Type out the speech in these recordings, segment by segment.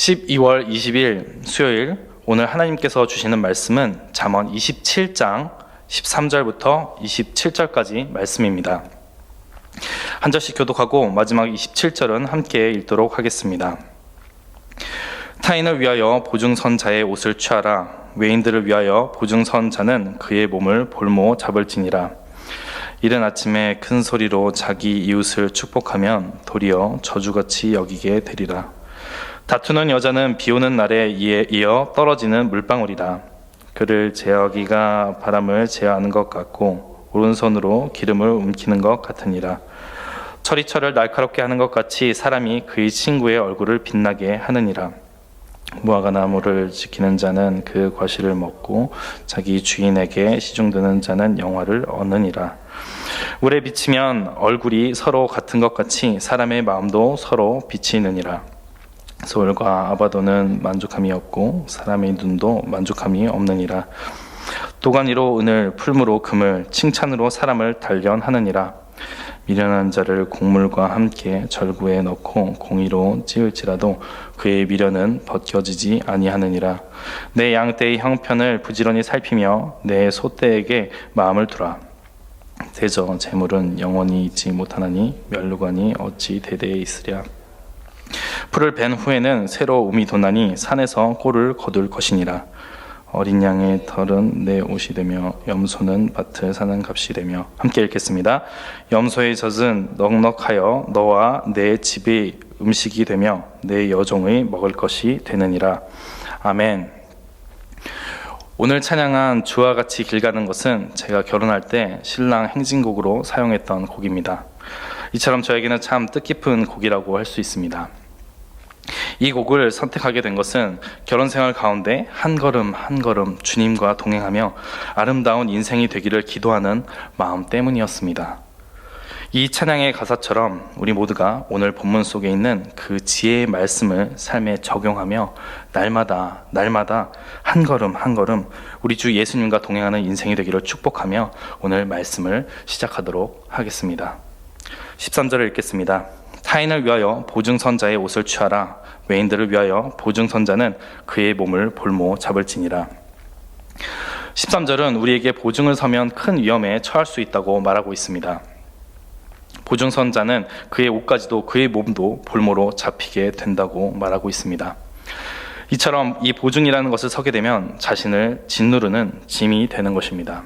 12월 20일 수요일, 오늘 하나님께서 주시는 말씀은 잠언 27장 13절부터 27절까지 말씀입니다. 한 절씩 교독하고 마지막 27절은 함께 읽도록 하겠습니다. 타인을 위하여 보증선자의 옷을 취하라. 외인들을 위하여 보증선자는 그의 몸을 볼모 잡을지니라. 이른 아침에 큰 소리로 자기 이웃을 축복하면 도리어 저주같이 여기게 되리라. 다투는 여자는 비오는 날에 이어 떨어지는 물방울이라. 그를 제어하기가 바람을 제어하는 것 같고 오른손으로 기름을 움키는 것 같으니라. 철이 날카롭게 하는 것 같이 사람이 그의 친구의 얼굴을 빛나게 하느니라. 무화과 나무를 지키는 자는 그 과실을 먹고 자기 주인에게 시중드는 자는 영화를 얻느니라. 물에 비치면 얼굴이 서로 같은 것 같이 사람의 마음도 서로 비치느니라. 소울과 아바도는 만족함이 없고 사람의 눈도 만족함이 없느니라. 도가니로 은을, 풀무로 금을, 칭찬으로 사람을 단련하느니라. 미련한 자를 곡물과 함께 절구에 넣고 공의로 찌을지라도 그의 미련은 벗겨지지 아니하느니라. 내 양떼의 형편을 부지런히 살피며 내 소떼에게 마음을 두라. 대저 재물은 영원히 있지 못하나니 멸루관이 어찌 대대에 있으랴. 풀을 벤 후에는 새로 움이 돋나니 산에서 꼴을 거둘 것이니라. 어린 양의 털은 내 옷이 되며 염소는 밭을 사는 값이 되며. 함께 읽겠습니다. 염소의 젖은 넉넉하여 너와 내 집의 음식이 되며 내 여종의 먹을 것이 되느니라. 아멘. 오늘 찬양한 주와 같이 길 가는 것은 제가 결혼할 때 신랑 행진곡으로 사용했던 곡입니다. 이처럼 저에게는 참 뜻깊은 곡이라고 할 수 있습니다. 이 곡을 선택하게 된 것은 결혼 생활 가운데 한 걸음 한 걸음 주님과 동행하며 아름다운 인생이 되기를 기도하는 마음 때문이었습니다. 이 찬양의 가사처럼 우리 모두가 오늘 본문 속에 있는 그 지혜의 말씀을 삶에 적용하며 날마다 한 걸음 한 걸음 우리 주 예수님과 동행하는 인생이 되기를 축복하며 오늘 말씀을 시작하도록 하겠습니다. 13절을 읽겠습니다. 타인을 위하여 보증선자의 옷을 취하라. 외인들을 위하여 보증선자는 그의 몸을 볼모 잡을지니라. 13절은 우리에게 보증을 서면 큰 위험에 처할 수 있다고 말하고 있습니다. 보증선자는 그의 옷까지도 그의 몸도 볼모로 잡히게 된다고 말하고 있습니다. 이처럼 이 보증이라는 것을 서게 되면 자신을 짓누르는 짐이 되는 것입니다.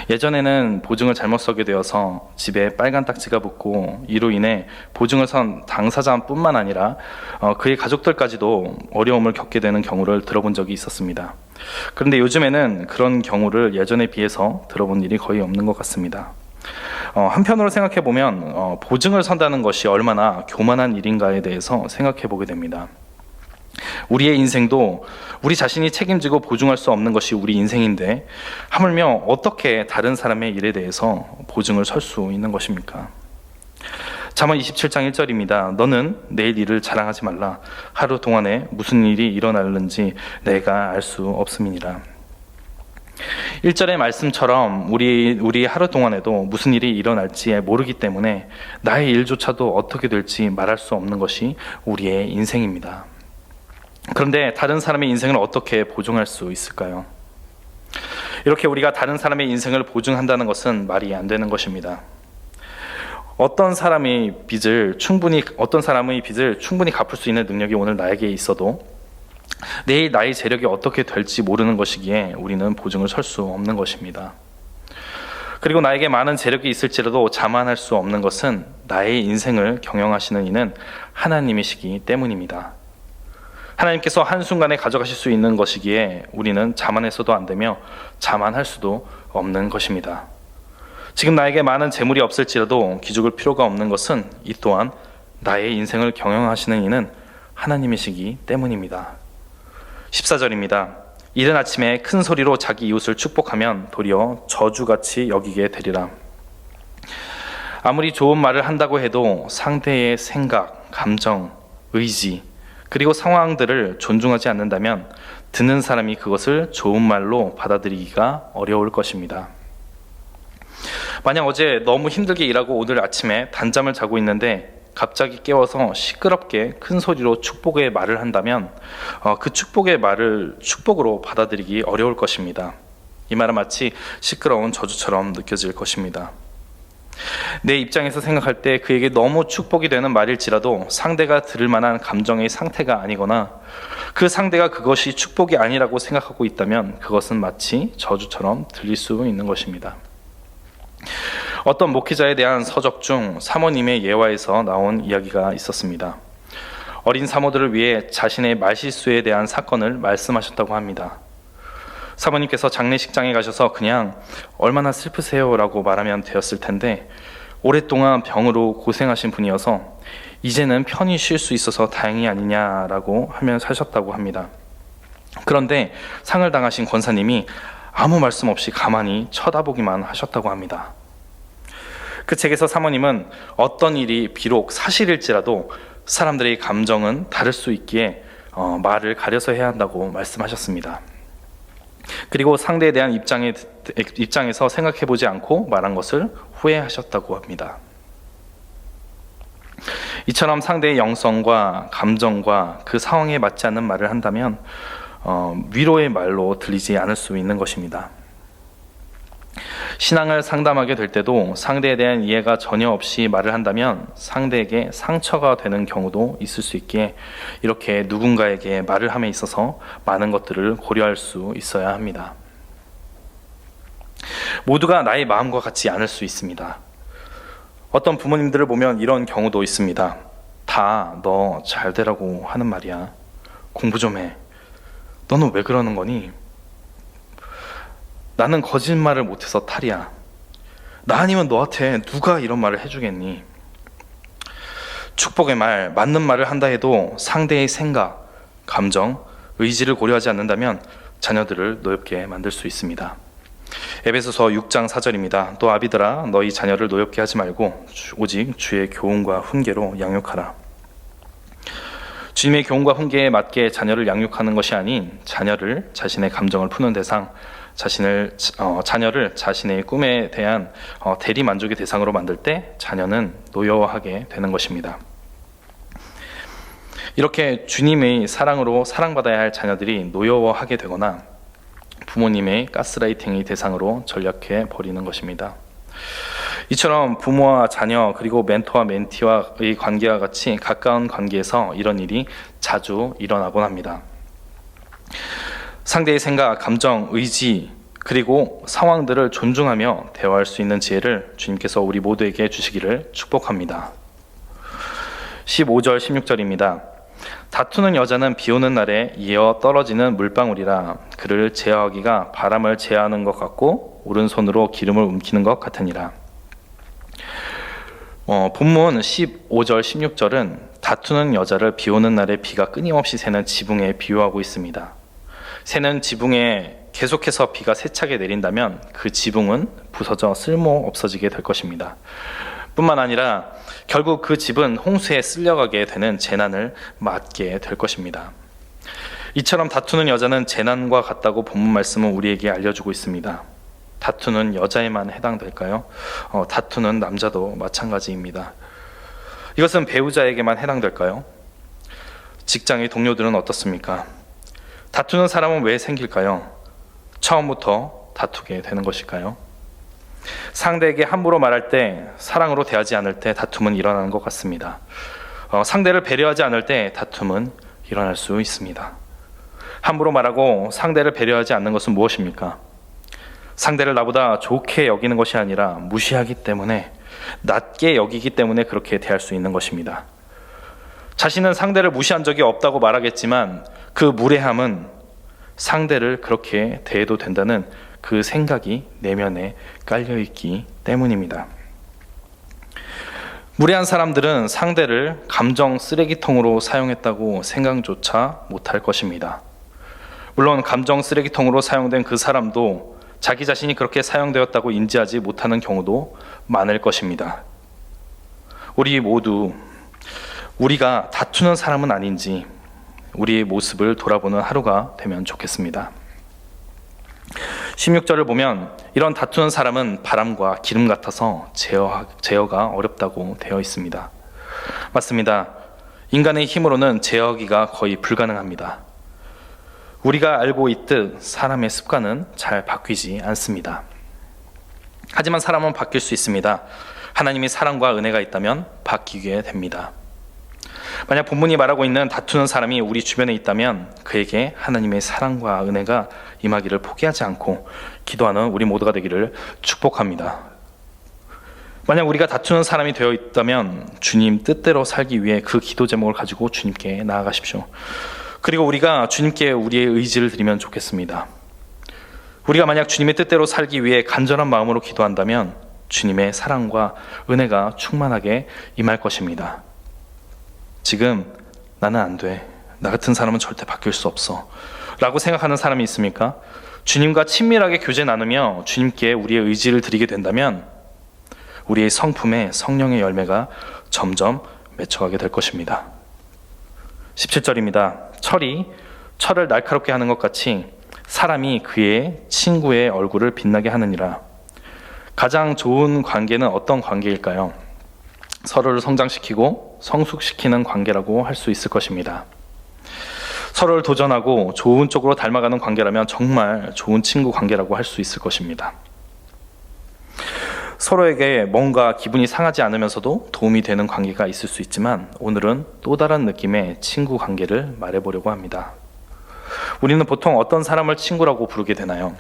예전에는 보증을 잘못 서게 되어서 집에 빨간 딱지가 붙고 이로 인해 보증을 선 당사자뿐만 아니라 그의 가족들까지도 어려움을 겪게 되는 경우를 들어본 적이 있었습니다. 그런데 요즘에는 그런 경우를 예전에 비해서 들어본 일이 거의 없는 것 같습니다. 한편으로 생각해 보면 보증을 선다는 것이 얼마나 교만한 일인가에 대해서 생각해 보게 됩니다. 우리의 인생도 우리 자신이 책임지고 보증할 수 없는 것이 우리 인생인데 하물며 어떻게 다른 사람의 일에 대해서 보증을 설 수 있는 것입니까? 잠언 27장 1절입니다. 너는 내일 일을 자랑하지 말라. 하루 동안에 무슨 일이 일어날는지 내가 알 수 없음이니라. 1절의 말씀처럼 우리 하루 동안에도 무슨 일이 일어날지 모르기 때문에 나의 일조차도 어떻게 될지 말할 수 없는 것이 우리의 인생입니다. 그런데 다른 사람의 인생을 어떻게 보증할 수 있을까요? 이렇게 우리가 다른 사람의 인생을 보증한다는 것은 말이 안 되는 것입니다. 어떤 사람의 빚을 충분히 갚을 수 있는 능력이 오늘 나에게 있어도 내일 나의 재력이 어떻게 될지 모르는 것이기에 우리는 보증을 설 수 없는 것입니다. 그리고 나에게 많은 재력이 있을지라도 자만할 수 없는 것은 나의 인생을 경영하시는 이는 하나님이시기 때문입니다. 하나님께서 한순간에 가져가실 수 있는 것이기에 우리는 자만해서도 안 되며 자만할 수도 없는 것입니다. 지금 나에게 많은 재물이 없을지라도 기죽을 필요가 없는 것은 이 또한 나의 인생을 경영하시는 이는 하나님이시기 때문입니다. 14절입니다. 이른 아침에 큰 소리로 자기 이웃을 축복하면 도리어 저주같이 여기게 되리라. 아무리 좋은 말을 한다고 해도 상대의 생각, 감정, 의지 그리고 상황들을 존중하지 않는다면 듣는 사람이 그것을 좋은 말로 받아들이기가 어려울 것입니다. 만약 어제 너무 힘들게 일하고 오늘 아침에 단잠을 자고 있는데 갑자기 깨워서 시끄럽게 큰 소리로 축복의 말을 한다면 그 축복의 말을 축복으로 받아들이기 어려울 것입니다. 이 말은 마치 시끄러운 저주처럼 느껴질 것입니다. 내 입장에서 생각할 때 그에게 너무 축복이 되는 말일지라도 상대가 들을 만한 감정의 상태가 아니거나 그 상대가 그것이 축복이 아니라고 생각하고 있다면 그것은 마치 저주처럼 들릴 수 있는 것입니다. 어떤 목회자에 대한 서적 중 사모님의 예화에서 나온 이야기가 있었습니다. 어린 사모들을 위해 자신의 말실수에 대한 사건을 말씀하셨다고 합니다. 사모님께서 장례식장에 가셔서 그냥 얼마나 슬프세요 라고 말하면 되었을 텐데 오랫동안 병으로 고생하신 분이어서 이제는 편히 쉴 수 있어서 다행이 아니냐라고 하면 사셨다고 합니다. 그런데 상을 당하신 권사님이 아무 말씀 없이 가만히 쳐다보기만 하셨다고 합니다. 그 책에서 사모님은 어떤 일이 비록 사실일지라도 사람들의 감정은 다를 수 있기에 말을 가려서 해야 한다고 말씀하셨습니다. 그리고 상대에 대한 입장에서 생각해보지 않고 말한 것을 후회하셨다고 합니다. 이처럼 상대의 영성과 감정과 그 상황에 맞지 않는 말을 한다면 위로의 말로 들리지 않을 수 있는 것입니다. 신앙을 상담하게 될 때도 상대에 대한 이해가 전혀 없이 말을 한다면 상대에게 상처가 되는 경우도 있을 수 있기에 이렇게 누군가에게 말을 함에 있어서 많은 것들을 고려할 수 있어야 합니다. 모두가 나의 마음과 같지 않을 수 있습니다. 어떤 부모님들을 보면 이런 경우도 있습니다. 다 너 잘 되라고 하는 말이야. 공부 좀 해. 너는 왜 그러는 거니? 나는 거짓말을 못해서 탈이야. 나 아니면 너한테 누가 이런 말을 해주겠니? 축복의 말, 맞는 말을 한다 해도 상대의 생각, 감정, 의지를 고려하지 않는다면 자녀들을 노엽게 만들 수 있습니다. 에베소서 6장 4절입니다. 또 아비들아 너희 자녀를 노엽게 하지 말고 오직 주의 교훈과 훈계로 양육하라. 주님의 교훈과 훈계에 맞게 자녀를 양육하는 것이 아닌 자녀를 자신의 감정을 푸는 대상, 자녀를 자신의 꿈에 대한 대리 만족의 대상으로 만들 때 자녀는 노여워하게 되는 것입니다. 이렇게 주님의 사랑으로 사랑받아야 할 자녀들이 노여워하게 되거나 부모님의 가스라이팅의 대상으로 전락해 버리는 것입니다. 이처럼 부모와 자녀 그리고 멘토와 멘티와의 관계와 같이 가까운 관계에서 이런 일이 자주 일어나곤 합니다. 상대의 생각, 감정, 의지 그리고 상황들을 존중하며 대화할 수 있는 지혜를 주님께서 우리 모두에게 주시기를 축복합니다. 15절 16절입니다. 다투는 여자는 비 오는 날에 이어 떨어지는 물방울이라 그를 제어하기가 바람을 제어하는 것 같고 오른손으로 기름을 움키는 것 같으니라. 본문 15절 16절은 다투는 여자를 비 오는 날에 비가 끊임없이 새는 지붕에 비유하고 있습니다. 새는 지붕에 계속해서 비가 세차게 내린다면 그 지붕은 부서져 쓸모 없어지게 될 것입니다. 뿐만 아니라 결국 그 집은 홍수에 쓸려가게 되는 재난을 맞게 될 것입니다. 이처럼 다투는 여자는 재난과 같다고 본문 말씀은 우리에게 알려주고 있습니다. 다투는 여자에만 해당될까요? 다투는 남자도 마찬가지입니다. 이것은 배우자에게만 해당될까요? 직장의 동료들은 어떻습니까? 다투는 사람은 왜 생길까요? 처음부터 다투게 되는 것일까요? 상대에게 함부로 말할 때, 사랑으로 대하지 않을 때 다툼은 일어나는 것 같습니다. 상대를 배려하지 않을 때 다툼은 일어날 수 있습니다. 함부로 말하고 상대를 배려하지 않는 것은 무엇입니까? 상대를 나보다 좋게 여기는 것이 아니라 무시하기 때문에, 낮게 여기기 때문에 그렇게 대할 수 있는 것입니다. 자신은 상대를 무시한 적이 없다고 말하겠지만 그 무례함은 상대를 그렇게 대해도 된다는 그 생각이 내면에 깔려있기 때문입니다. 무례한 사람들은 상대를 감정 쓰레기통으로 사용했다고 생각조차 못할 것입니다. 물론 감정 쓰레기통으로 사용된 그 사람도 자기 자신이 그렇게 사용되었다고 인지하지 못하는 경우도 많을 것입니다. 우리 모두 우리가 다투는 사람은 아닌지 우리의 모습을 돌아보는 하루가 되면 좋겠습니다. 16절을 보면 이런 다투는 사람은 바람과 기름 같아서 제어가 어렵다고 되어 있습니다. 맞습니다. 인간의 힘으로는 제어하기가 거의 불가능합니다. 우리가 알고 있듯 사람의 습관은 잘 바뀌지 않습니다. 하지만 사람은 바뀔 수 있습니다. 하나님이 사랑과 은혜가 있다면 바뀌게 됩니다. 만약 본문이 말하고 있는 다투는 사람이 우리 주변에 있다면 그에게 하나님의 사랑과 은혜가 임하기를 포기하지 않고 기도하는 우리 모두가 되기를 축복합니다. 만약 우리가 다투는 사람이 되어 있다면 주님 뜻대로 살기 위해 그 기도 제목을 가지고 주님께 나아가십시오. 그리고 우리가 주님께 우리의 의지를 드리면 좋겠습니다. 우리가 만약 주님의 뜻대로 살기 위해 간절한 마음으로 기도한다면 주님의 사랑과 은혜가 충만하게 임할 것입니다. 지금 나는 안 돼. 나 같은 사람은 절대 바뀔 수 없어. 라고 생각하는 사람이 있습니까? 주님과 친밀하게 교제 나누며 주님께 우리의 의지를 드리게 된다면 우리의 성품에 성령의 열매가 점점 맺혀가게 될 것입니다. 17절입니다. 철을 날카롭게 하는 것 같이 사람이 그의 친구의 얼굴을 빛나게 하느니라. 가장 좋은 관계는 어떤 관계일까요? 서로를 성장시키고 성숙시키는 관계라고 할 수 있을 것입니다. 서로를 도전하고 좋은 쪽으로 닮아가는 관계라면 정말 좋은 친구 관계라고 할 수 있을 것입니다. 서로에게 뭔가 기분이 상하지 않으면서도 도움이 되는 관계가 있을 수 있지만 오늘은 또 다른 느낌의 친구 관계를 말해보려고 합니다. 우리는 보통 어떤 사람을 친구라고 부르게 되나요?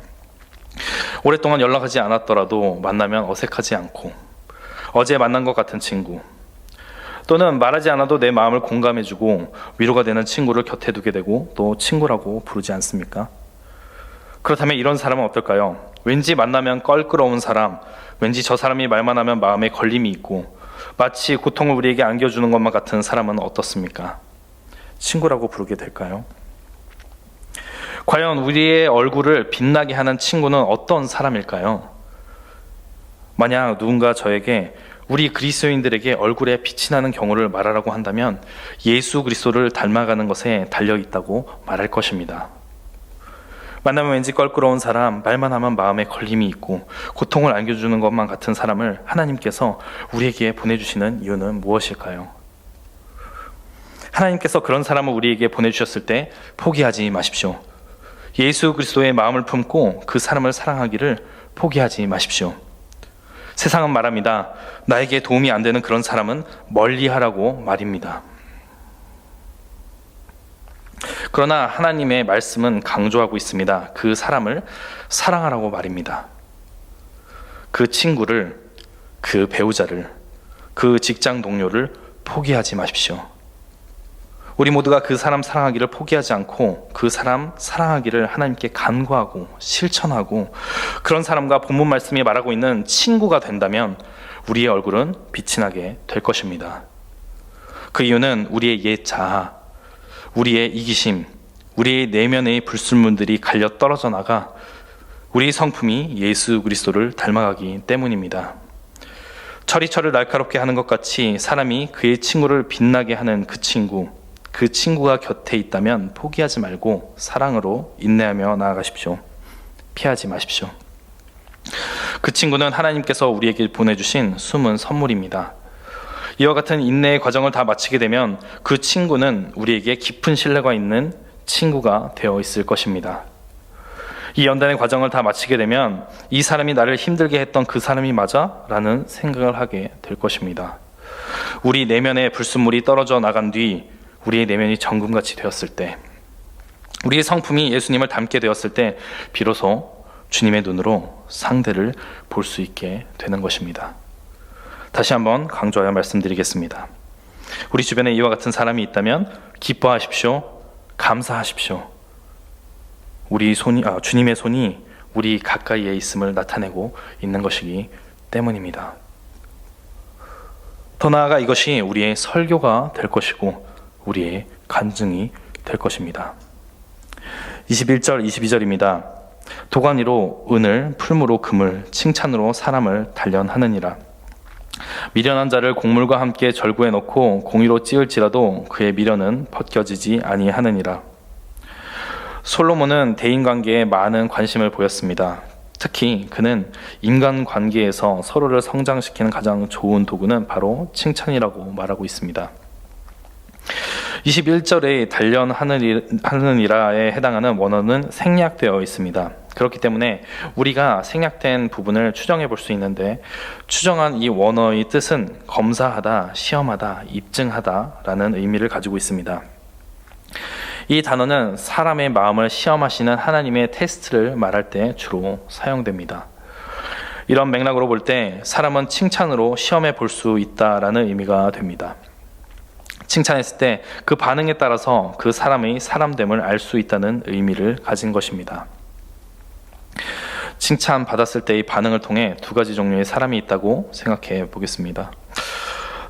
오랫동안 연락하지 않았더라도 만나면 어색하지 않고 어제 만난 것 같은 친구, 또는 말하지 않아도 내 마음을 공감해주고 위로가 되는 친구를 곁에 두게 되고 또 친구라고 부르지 않습니까? 그렇다면 이런 사람은 어떨까요? 왠지 만나면 껄끄러운 사람, 왠지 저 사람이 말만 하면 마음에 걸림이 있고 마치 고통을 우리에게 안겨주는 것만 같은 사람은 어떻습니까? 친구라고 부르게 될까요? 과연 우리의 얼굴을 빛나게 하는 친구는 어떤 사람일까요? 만약 누군가 저에게 우리 그리스도인들에게 얼굴에 빛이 나는 경우를 말하라고 한다면 예수 그리스도를 닮아가는 것에 달려있다고 말할 것입니다. 만나면 왠지 껄끄러운 사람, 말만 하면 마음에 걸림이 있고 고통을 안겨주는 것만 같은 사람을 하나님께서 우리에게 보내주시는 이유는 무엇일까요? 하나님께서 그런 사람을 우리에게 보내주셨을 때 포기하지 마십시오. 예수 그리스도의 마음을 품고 그 사람을 사랑하기를 포기하지 마십시오. 세상은 말합니다. 나에게 도움이 안 되는 그런 사람은 멀리하라고 말입니다. 그러나 하나님의 말씀은 강조하고 있습니다. 그 사람을 사랑하라고 말입니다. 그 친구를, 그 배우자를, 그 직장 동료를 포기하지 마십시오. 우리 모두가 그 사람 사랑하기를 포기하지 않고 그 사람 사랑하기를 하나님께 간구하고 실천하고 그런 사람과 본문 말씀이 말하고 있는 친구가 된다면 우리의 얼굴은 빛이 나게 될 것입니다. 그 이유는 우리의 옛 자아, 우리의 이기심, 우리의 내면의 불순물들이 갈려 떨어져 나가 우리 성품이 예수 그리스도를 닮아가기 때문입니다. 철을 날카롭게 하는 것 같이 사람이 그의 친구를 빛나게 하는 그 친구가 곁에 있다면 포기하지 말고 사랑으로 인내하며 나아가십시오. 피하지 마십시오. 그 친구는 하나님께서 우리에게 보내주신 숨은 선물입니다. 이와 같은 인내의 과정을 다 마치게 되면 그 친구는 우리에게 깊은 신뢰가 있는 친구가 되어 있을 것입니다. 이 연단의 과정을 다 마치게 되면 이 사람이 나를 힘들게 했던 그 사람이 맞아? 라는 생각을 하게 될 것입니다. 우리 내면의 불순물이 떨어져 나간 뒤 우리의 내면이 정금같이 되었을 때, 우리의 성품이 예수님을 닮게 되었을 때 비로소 주님의 눈으로 상대를 볼 수 있게 되는 것입니다. 다시 한번 강조하여 말씀드리겠습니다. 우리 주변에 이와 같은 사람이 있다면 기뻐하십시오. 감사하십시오. 주님의 손이 우리 가까이에 있음을 나타내고 있는 것이기 때문입니다. 더 나아가 이것이 우리의 설교가 될 것이고 우리의 간증이 될 것입니다. 21절, 22절입니다. 도가니로 은을, 풀무로 금을, 칭찬으로 사람을 단련하느니라. 미련한 자를 곡물과 함께 절구해 놓고 공의로 찌을지라도 그의 미련은 벗겨지지 아니하느니라. 솔로몬은 대인관계에 많은 관심을 보였습니다. 특히 그는 인간관계에서 서로를 성장시키는 가장 좋은 도구는 바로 칭찬이라고 말하고 있습니다. 21절의 단련하느니라에 해당하는 원어는 생략되어 있습니다. 그렇기 때문에 우리가 생략된 부분을 추정해 볼 수 있는데, 추정한 이 원어의 뜻은 검사하다, 시험하다, 입증하다라는 의미를 가지고 있습니다. 이 단어는 사람의 마음을 시험하시는 하나님의 테스트를 말할 때 주로 사용됩니다. 이런 맥락으로 볼 때 사람은 칭찬으로 시험해 볼 수 있다라는 의미가 됩니다. 칭찬했을 때 그 반응에 따라서 그 사람의 사람됨을 알 수 있다는 의미를 가진 것입니다. 칭찬 받았을 때의 반응을 통해 두 가지 종류의 사람이 있다고 생각해 보겠습니다.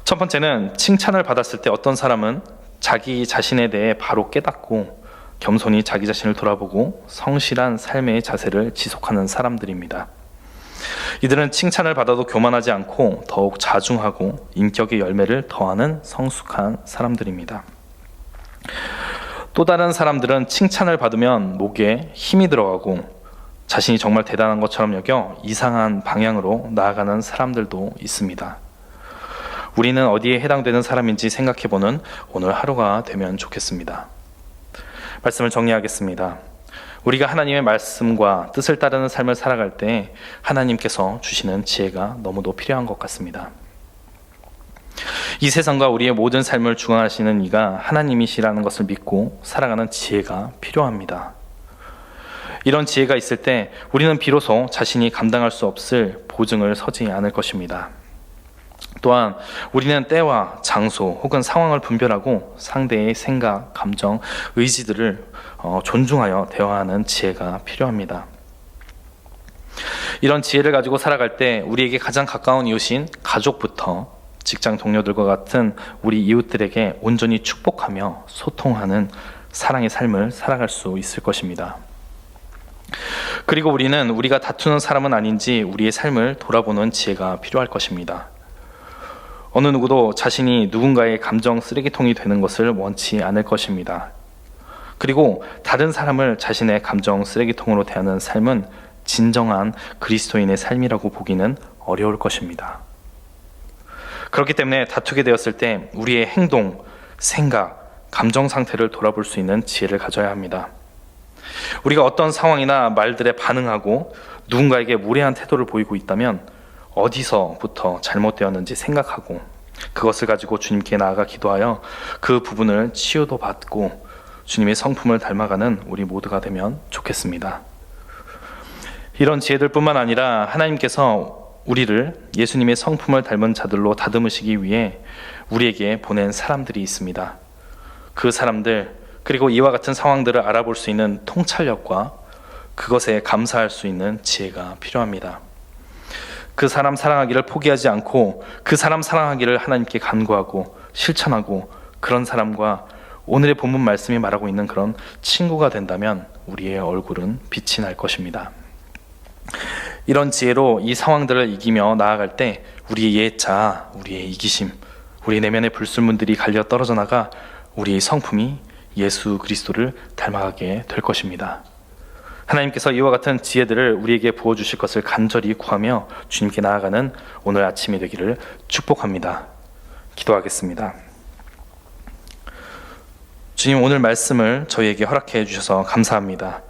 첫 번째는 칭찬을 받았을 때 어떤 사람은 자기 자신에 대해 바로 깨닫고 겸손히 자기 자신을 돌아보고 성실한 삶의 자세를 지속하는 사람들입니다. 이들은 칭찬을 받아도 교만하지 않고 더욱 자중하고 인격의 열매를 더하는 성숙한 사람들입니다. 또 다른 사람들은 칭찬을 받으면 목에 힘이 들어가고 자신이 정말 대단한 것처럼 여겨 이상한 방향으로 나아가는 사람들도 있습니다. 우리는 어디에 해당되는 사람인지 생각해보는 오늘 하루가 되면 좋겠습니다. 말씀을 정리하겠습니다. 우리가 하나님의 말씀과 뜻을 따르는 삶을 살아갈 때 하나님께서 주시는 지혜가 너무도 필요한 것 같습니다. 이 세상과 우리의 모든 삶을 주관하시는 이가 하나님이시라는 것을 믿고 살아가는 지혜가 필요합니다. 이런 지혜가 있을 때 우리는 비로소 자신이 감당할 수 없을 보증을 서지 않을 것입니다. 또한 우리는 때와 장소 혹은 상황을 분별하고 상대의 생각, 감정, 의지들을 존중하여 대화하는 지혜가 필요합니다. 이런 지혜를 가지고 살아갈 때 우리에게 가장 가까운 이웃인 가족부터 직장 동료들과 같은 우리 이웃들에게 온전히 축복하며 소통하는 사랑의 삶을 살아갈 수 있을 것입니다. 그리고 우리는 우리가 다투는 사람은 아닌지 우리의 삶을 돌아보는 지혜가 필요할 것입니다. 어느 누구도 자신이 누군가의 감정 쓰레기통이 되는 것을 원치 않을 것입니다. 그리고 다른 사람을 자신의 감정 쓰레기통으로 대하는 삶은 진정한 그리스도인의 삶이라고 보기는 어려울 것입니다. 그렇기 때문에 다투게 되었을 때 우리의 행동, 생각, 감정 상태를 돌아볼 수 있는 지혜를 가져야 합니다. 우리가 어떤 상황이나 말들에 반응하고 누군가에게 무례한 태도를 보이고 있다면 어디서부터 잘못되었는지 생각하고 그것을 가지고 주님께 나아가 기도하여 그 부분을 치유도 받고 주님의 성품을 닮아가는 우리 모두가 되면 좋겠습니다. 이런 지혜들 뿐만 아니라 하나님께서 우리를 예수님의 성품을 닮은 자들로 다듬으시기 위해 우리에게 보낸 사람들이 있습니다. 그 사람들, 그리고 이와 같은 상황들을 알아볼 수 있는 통찰력과 그것에 감사할 수 있는 지혜가 필요합니다. 그 사람 사랑하기를 포기하지 않고 그 사람 사랑하기를 하나님께 간구하고 실천하고 그런 사람과 오늘의 본문 말씀이 말하고 있는 그런 친구가 된다면 우리의 얼굴은 빛이 날 것입니다. 이런 지혜로 이 상황들을 이기며 나아갈 때 우리의 옛자, 우리의 이기심, 우리 내면의 불순물들이 갈려 떨어져 나가 우리의 성품이 예수 그리스도를 닮아가게 될 것입니다. 하나님께서 이와 같은 지혜들을 우리에게 부어주실 것을 간절히 구하며 주님께 나아가는 오늘 아침이 되기를 축복합니다. 기도하겠습니다. 주님, 오늘 말씀을 저희에게 허락해 주셔서 감사합니다.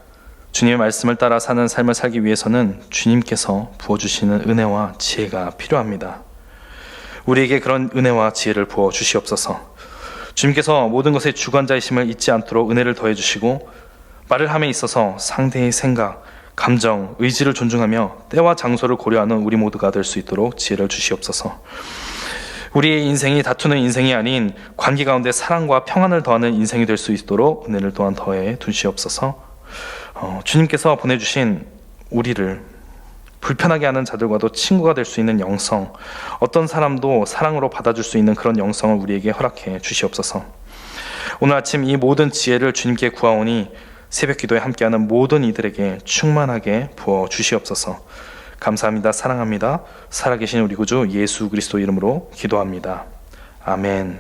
주님의 말씀을 따라 사는 삶을 살기 위해서는 주님께서 부어주시는 은혜와 지혜가 필요합니다. 우리에게 그런 은혜와 지혜를 부어 주시옵소서. 주님께서 모든 것의 주관자이심을 잊지 않도록 은혜를 더해 주시고 말을 함에 있어서 상대의 생각, 감정, 의지를 존중하며 때와 장소를 고려하는 우리 모두가 될 수 있도록 지혜를 주시옵소서. 우리의 인생이 다투는 인생이 아닌 관계 가운데 사랑과 평안을 더하는 인생이 될 수 있도록 은혜를 또한 더해 주시옵소서. 주님께서 보내주신 우리를 불편하게 하는 자들과도 친구가 될 수 있는 영성, 어떤 사람도 사랑으로 받아줄 수 있는 그런 영성을 우리에게 허락해 주시옵소서. 오늘 아침 이 모든 지혜를 주님께 구하오니 새벽 기도에 함께하는 모든 이들에게 충만하게 부어 주시옵소서. 감사합니다. 사랑합니다. 살아계신 우리 구주 예수 그리스도 이름으로 기도합니다. 아멘.